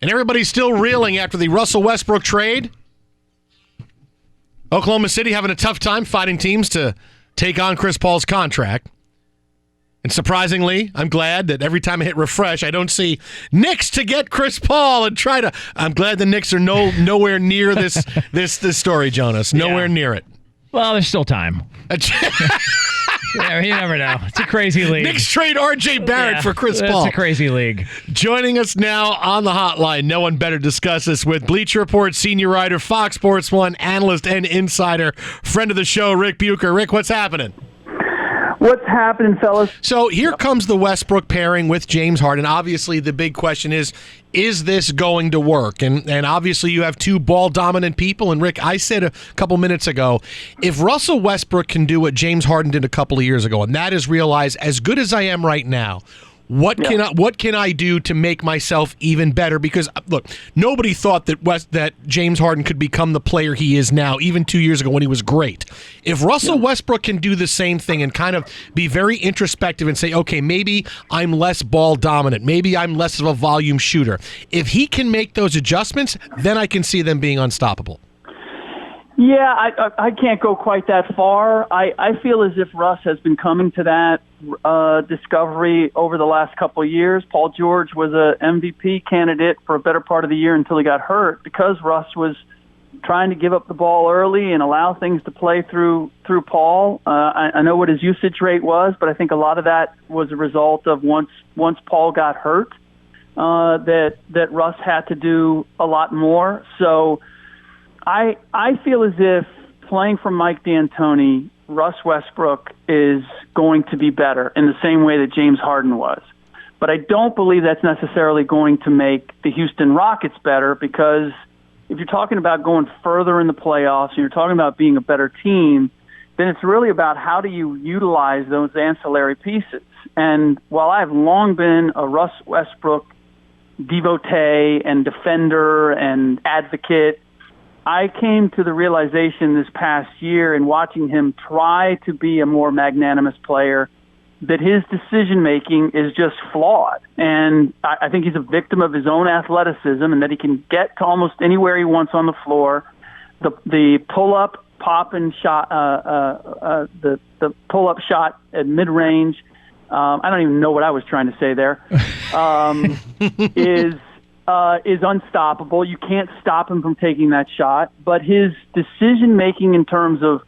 And everybody's still reeling after the Russell Westbrook trade. Oklahoma City having a tough time finding teams to take on Chris Paul's contract. And surprisingly, I'm glad that every time I hit refresh, I don't see Knicks to get Chris Paul and try to. I'm glad the Knicks are nowhere near this story, Jonas. Nowhere near it. Well, there's still time. Yeah, you never know. It's a crazy league. Knicks trade R.J. Barrett for Chris Paul. It's a crazy league. Joining us now on the hotline, no one better to discuss this with Bleacher Report senior writer, Fox Sports 1 analyst and insider, friend of the show, Ric Bucher. Rick, what's happening? What's happening, fellas? So here comes the Westbrook pairing with James Harden. Obviously, the big question is this going to work? And obviously, you have two ball-dominant people. And, Rick, I said a couple minutes ago, if Russell Westbrook can do what James Harden did a couple of years ago, and that is realize, as good as I am right now, what can I do to make myself even better? Because, look, nobody thought that James Harden could become the player he is now, even 2 years ago when he was great. If Russell Westbrook can do the same thing and kind of be very introspective and say, okay, maybe I'm less ball dominant, maybe I'm less of a volume shooter. If he can make those adjustments, then I can see them being unstoppable. Yeah, I can't go quite that far. I feel as if Russ has been coming to that discovery over the last couple of years. Paul George was a MVP candidate for a better part of the year until he got hurt because Russ was trying to give up the ball early and allow things to play through Paul. I know what his usage rate was, but I think a lot of that was a result of once Paul got hurt, that Russ had to do a lot more. So I feel as if playing for Mike D'Antoni, Russ Westbrook is going to be better in the same way that James Harden was. But I don't believe that's necessarily going to make the Houston Rockets better, because if you're talking about going further in the playoffs and you're talking about being a better team, then it's really about how do you utilize those ancillary pieces. And while I've long been a Russ Westbrook devotee and defender and advocate, I came to the realization this past year in watching him try to be a more magnanimous player that his decision-making is just flawed. And I think he's a victim of his own athleticism and that he can get to almost anywhere he wants on the floor. The pull-up, pop and shot, the pull-up shot at mid-range, I don't even know what I was trying to say there, is unstoppable. You can't stop him from taking that shot. But his decision-making in terms of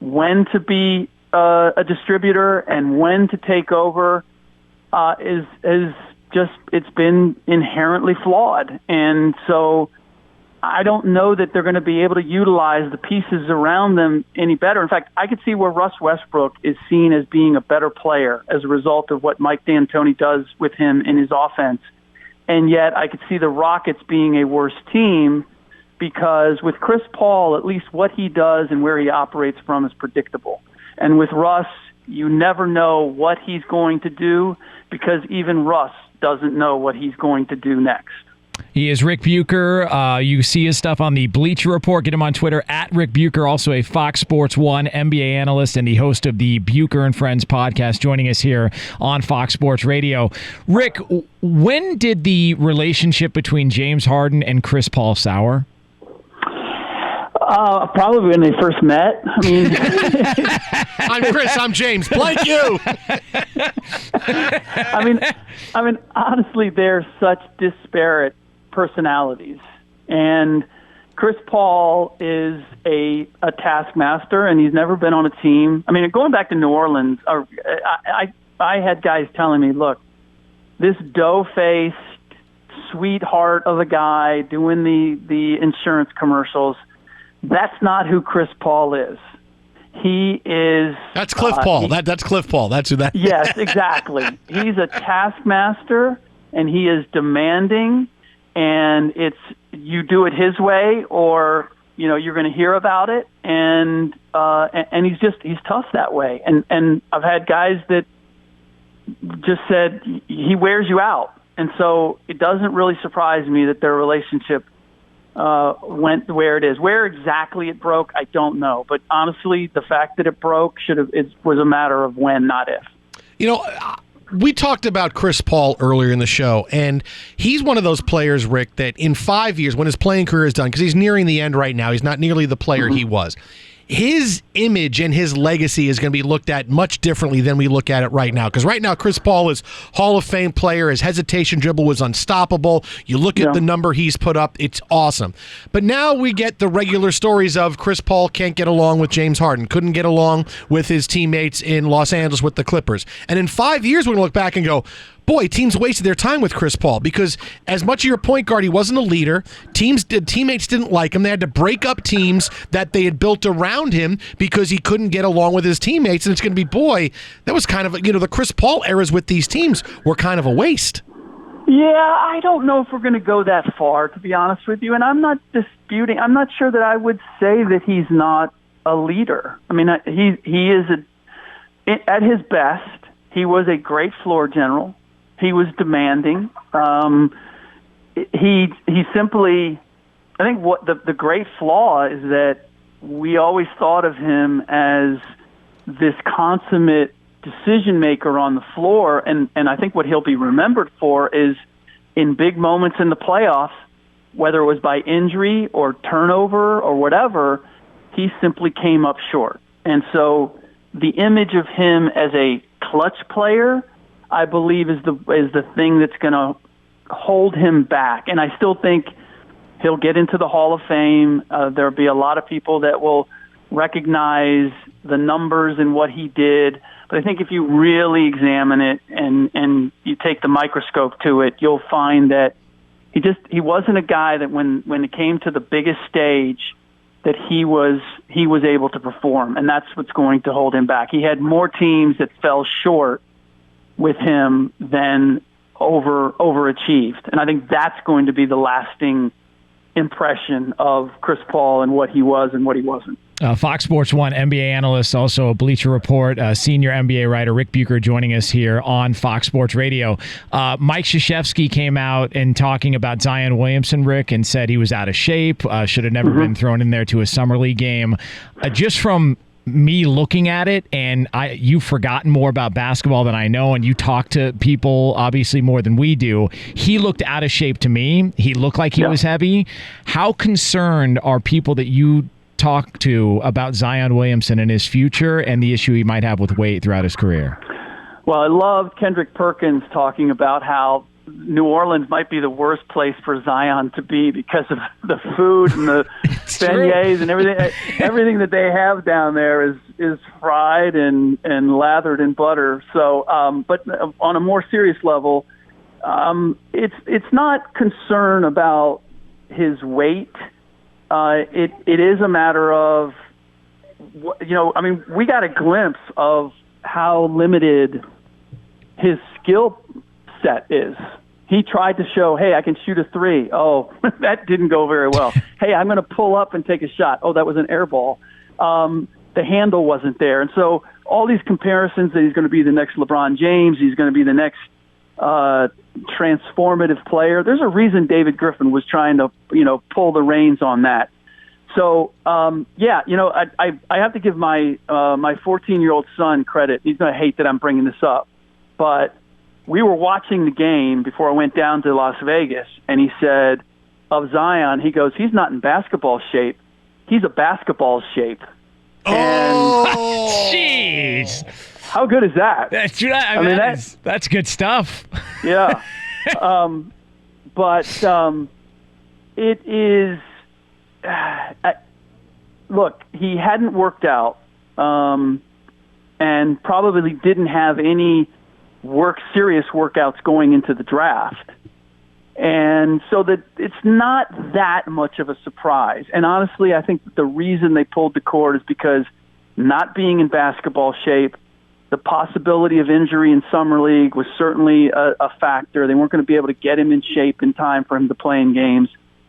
when to be a distributor and when to take over is just, it's been inherently flawed. And so I don't know that they're going to be able to utilize the pieces around them any better. In fact, I could see where Russ Westbrook is seen as being a better player as a result of what Mike D'Antoni does with him in his offense. And yet I could see the Rockets being a worse team because with Chris Paul, at least what he does and where he operates from is predictable. And with Russ, you never know what he's going to do because even Russ doesn't know what he's going to do next. He is Ric Bucher. You see his stuff on the Bleacher Report. Get him on Twitter at Ric Bucher, also a Fox Sports 1 NBA analyst and the host of the Bucher and Friends podcast, joining us here on Fox Sports Radio. Rick, when did the relationship between James Harden and Chris Paul sour? Probably when they first met. I mean, I'm Chris. I'm James. Blank you. I mean, honestly, they're such disparate personalities, and Chris Paul is a taskmaster, and he's never been on a team. I mean, going back to New Orleans, I had guys telling me, look, this dough-faced sweetheart of a guy doing the insurance commercials, that's not who Chris Paul is. He is... That's Cliff Paul. That's Cliff Paul. That's who that is. Yes, exactly. He's a taskmaster, and he is demanding, and it's you do it his way or, you know, you're going to hear about it, and he's tough that way. And I've had guys that just said he wears you out. And so it doesn't really surprise me that their relationship went where it is. Where exactly it broke, I don't know. But honestly, the fact that it broke it was a matter of when, not if. You know, we talked about Chris Paul earlier in the show, and he's one of those players, Rick, that in 5 years, when his playing career is done, because he's nearing the end right now, he's not nearly the player he was. His image and his legacy is going to be looked at much differently than we look at it right now. Because right now, Chris Paul is Hall of Fame player. His hesitation dribble was unstoppable. You look at the number he's put up, it's awesome. But now we get the regular stories of Chris Paul can't get along with James Harden, couldn't get along with his teammates in Los Angeles with the Clippers. And in 5 years, we're going to look back and go, boy, teams wasted their time with Chris Paul because as much of your point guard, he wasn't a leader. Teammates didn't like him. They had to break up teams that they had built around him because he couldn't get along with his teammates. And it's going to be, boy, that was kind of, the Chris Paul eras with these teams were kind of a waste. Yeah, I don't know if we're going to go that far, to be honest with you. And I'm not disputing. I'm not sure that I would say that he's not a leader. I mean, he is at his best. He was a great floor general. He was demanding. He simply, I think what the great flaw is that we always thought of him as this consummate decision maker on the floor, and I think what he'll be remembered for is in big moments in the playoffs, whether it was by injury or turnover or whatever, he simply came up short. And so the image of him as a clutch player, I believe, is the thing that's going to hold him back. And I still think he'll get into the Hall of Fame. There'll be a lot of people that will recognize the numbers and what he did. But I think if you really examine it and you take the microscope to it, you'll find that he wasn't a guy that when it came to the biggest stage that he was able to perform. And that's what's going to hold him back. He had more teams that fell short with him than overachieved. And I think that's going to be the lasting impression of Chris Paul and what he was and what he wasn't. Fox Sports 1 NBA analyst, also a Bleacher Report, senior NBA writer Ric Bucher joining us here on Fox Sports Radio. Mike Krzyzewski came out and talking about Zion Williamson, Rick, and said he was out of shape, should have never been thrown in there to a Summer League game. Just from me looking at it, and you've forgotten more about basketball than I know, and you talk to people obviously more than we do. He looked out of shape to me. He looked like he was heavy. How concerned are people that you talk to about Zion Williamson and his future and the issue he might have with weight throughout his career? Well, I loved Kendrick Perkins talking about how New Orleans might be the worst place for Zion to be because of the food and the beignets and everything that they have down there is fried and lathered in butter. So, but on a more serious level, it's not concern about his weight. It is a matter of, we got a glimpse of how limited his skill set is. He tried to show, hey, I can shoot a three. Oh, that didn't go very well. Hey, I'm going to pull up and take a shot. Oh, that was an air ball. The handle wasn't there. And so all these comparisons that he's going to be the next LeBron James, he's going to be the next transformative player. There's a reason David Griffin was trying to, pull the reins on that. So, I have to give my 14-year-old son credit. He's going to hate that I'm bringing this up, but we were watching the game before I went down to Las Vegas, and he said of Zion, he goes, he's not in basketball shape. He's a basketball shape. Oh, jeez. How good is that? That's right. That's good stuff. Yeah. But it is look, he hadn't worked out and probably didn't have any serious workouts going into the draft. And so that it's not that much of a surprise. And honestly, I think that the reason they pulled the cord is because not being in basketball shape, the possibility of injury in Summer League was certainly a factor. They weren't going to be able to get him in shape in time for him to play in games.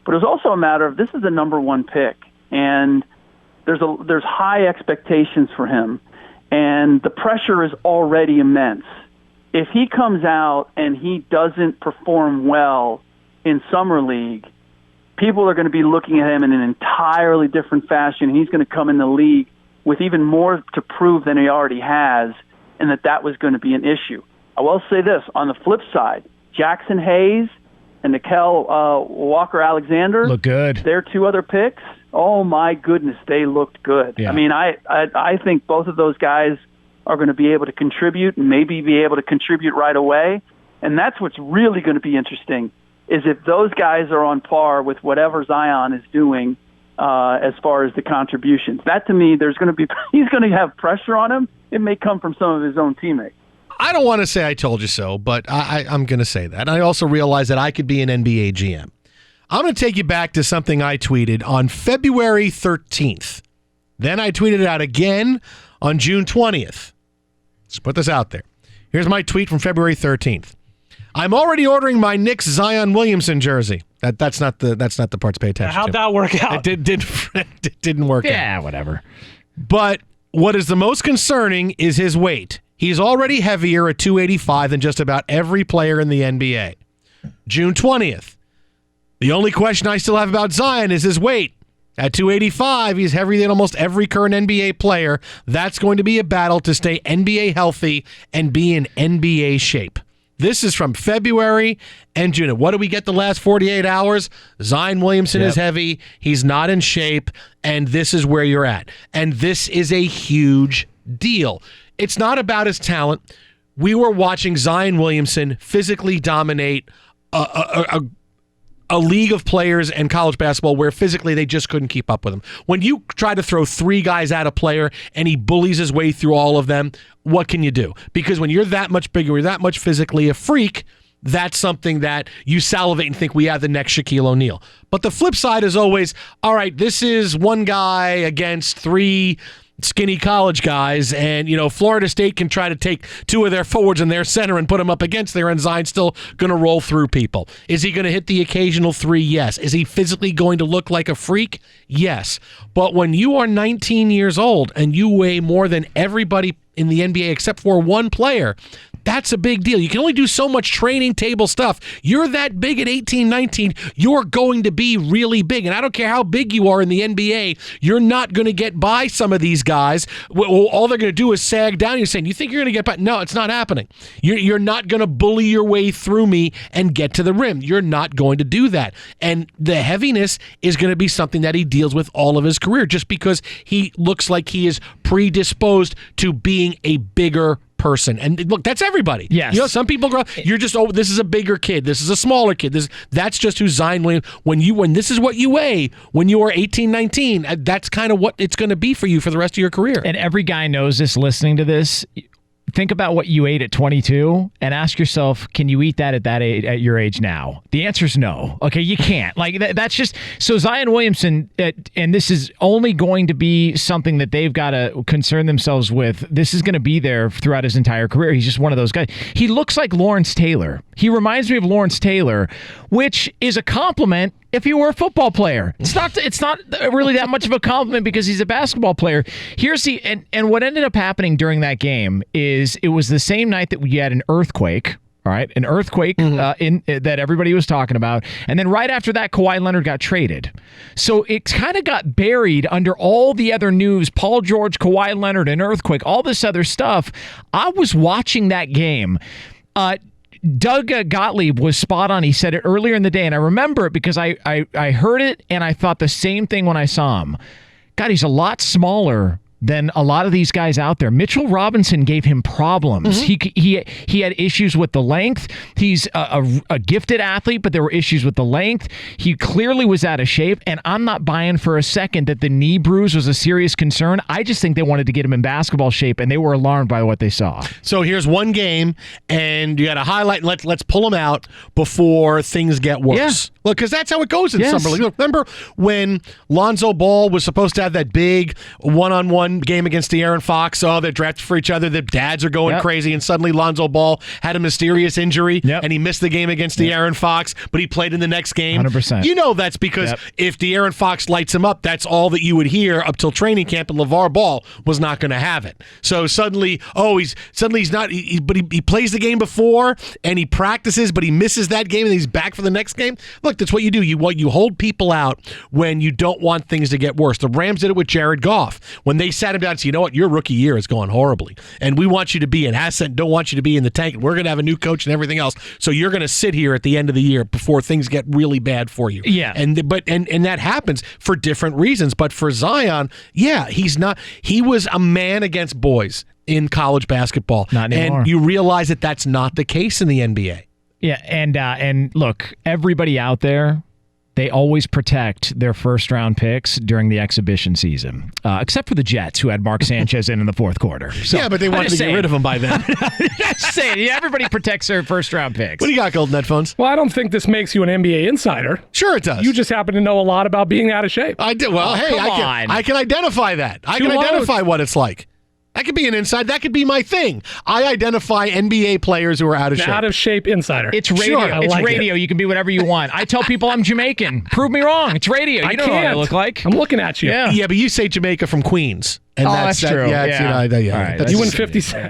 But it was also a matter of this is the number one pick, and there's high expectations for him, and the pressure is already immense. If he comes out and he doesn't perform well in Summer League, people are going to be looking at him in an entirely different fashion. He's going to come in the league with even more to prove than he already has, and that was going to be an issue. I will say this. On the flip side, Jackson Hayes and Nickel Walker-Alexander look good. Their 2 other picks, oh my goodness, they looked good. Yeah. I mean, I think both of those guys are going to be able to contribute and maybe be able to contribute right away. And that's what's really going to be interesting, is if those guys are on par with whatever Zion is doing as far as the contributions. That, to me, he's going to have pressure on him. It may come from some of his own teammates. I don't want to say I told you so, but I'm going to say that. I also realize that I could be an NBA GM. I'm going to take you back to something I tweeted on February 13th. Then I tweeted it out again on June 20th. Let's put this out there. Here's my tweet from February 13th. I'm already ordering my Knicks Zion Williamson jersey. That's not the part to pay attention to. How'd that work out? It didn't work out. Yeah, whatever. But what is the most concerning is his weight. He's already heavier at 285 than just about every player in the NBA. June 20th. The only question I still have about Zion is his weight. At 285, he's heavier than almost every current NBA player. That's going to be a battle to stay NBA healthy and be in NBA shape. This is from February and June. What do we get the last 48 hours? Zion Williamson is heavy. He's not in shape, and this is where you're at. And this is a huge deal. It's not about his talent. We were watching Zion Williamson physically dominate a league of players in college basketball where physically they just couldn't keep up with him. When you try to throw 3 guys at a player and he bullies his way through all of them, what can you do? Because when you're that much bigger, you're that much physically a freak, that's something that you salivate and think we have the next Shaquille O'Neal. But the flip side is always, all right, this is one guy against 3 skinny college guys, and Florida State can try to take 2 of their forwards and their center and put them up against there, and Zion's still going to roll through people. Is he going to hit the occasional 3? Yes. Is he physically going to look like a freak? Yes. But when you are 19 years old and you weigh more than everybody in the NBA except for one player, that's a big deal. You can only do so much training table stuff. You're that big at 18, 19, you're going to be really big. And I don't care how big you are in the NBA, you're not going to get by some of these guys. All they're going to do is sag down. You're saying, you think you're going to get by? No, it's not happening. You're not going to bully your way through me and get to the rim. You're not going to do that. And the heaviness is going to be something that he deals with all of his career, just because he looks like he is predisposed to being a bigger person. And look, that's everybody. Yes. Some people grow, you're just, this is a bigger kid. This is a smaller kid. That's just who Zion Williams, when this is what you weigh, when you are 18, 19, that's kind of what it's going to be for you for the rest of your career. And every guy knows this listening to this. Think about what you ate at 22 and ask yourself, can you eat that at that age, at your age now? The answer is no. Okay, you can't. That's just so Zion Williamson, and this is only going to be something that they've got to concern themselves with. This is going to be there throughout his entire career. He's just one of those guys. He looks like Lawrence Taylor. He reminds me of Lawrence Taylor, which is a compliment if he were a football player. It's not really that much of a compliment because he's a basketball player. And what ended up happening during that game is it was the same night that we had an earthquake. All right, an earthquake that everybody was talking about. And then right after that, Kawhi Leonard got traded. So it kind of got buried under all the other news, Paul George, Kawhi Leonard, an earthquake, all this other stuff. I was watching that game. Doug Gottlieb was spot on. He said it earlier in the day, and I remember it because I heard it, and I thought the same thing when I saw him. God, he's a lot smaller than a lot of these guys out there. Mitchell Robinson gave him problems. He had issues with the length. He's a gifted athlete, but there were issues with the length. He clearly was out of shape, and I'm not buying for a second that the knee bruise was a serious concern. I just think they wanted to get him in basketball shape, and they were alarmed by what they saw. So here's one game, and you got to highlight, and let's pull them out before things get worse. Yeah. Look, because that's how it goes in summer league. Look, remember when Lonzo Ball was supposed to have that big one-on-one game against De'Aaron Fox? Oh, they're drafted for each other. The dads are going crazy, and suddenly Lonzo Ball had a mysterious injury, and he missed the game against De'Aaron Fox, but he played in the next game. 100%. You know that's because if De'Aaron Fox lights him up, that's all that you would hear up till training camp, and LeVar Ball was not going to have it. So suddenly, he's not, but he plays the game before, and he practices, but he misses that game, and he's back for the next game. Look, that's what you do. You hold people out when you don't want things to get worse. The Rams did it with Jared Goff. When they sat him down and said, you know what, your rookie year is going horribly, and we want you to be an asset, don't want you to be in the tank, and we're going to have a new coach and everything else, so you're going to sit here at the end of the year before things get really bad for you. Yeah. And that happens for different reasons, but for Zion, he was a man against boys in college basketball. Not anymore. And you realize that that's not the case in the NBA. Yeah, and look, everybody out there, they always protect their first-round picks during the exhibition season, except for the Jets, who had Mark Sanchez in the fourth quarter. So, yeah, but they wanted to get rid of him by then. Just saying, everybody protects their first-round picks. What do you got, Golden Headphones? Well, I don't think this makes you an NBA insider. Sure it does. You just happen to know a lot about being out of shape. I do. Well, hey, I can identify that. I can identify what it's like. That could be an inside. That could be my thing. I identify NBA players who are out of shape. Out of shape insider. It's radio. Sure, it's radio. You can be whatever you want. I tell people I'm Jamaican. Prove me wrong. It's radio. You don't know what I look like. I'm looking at you. Yeah, but you say Jamaica from Queens. And that's true. Yeah. All right, you win 50 cents.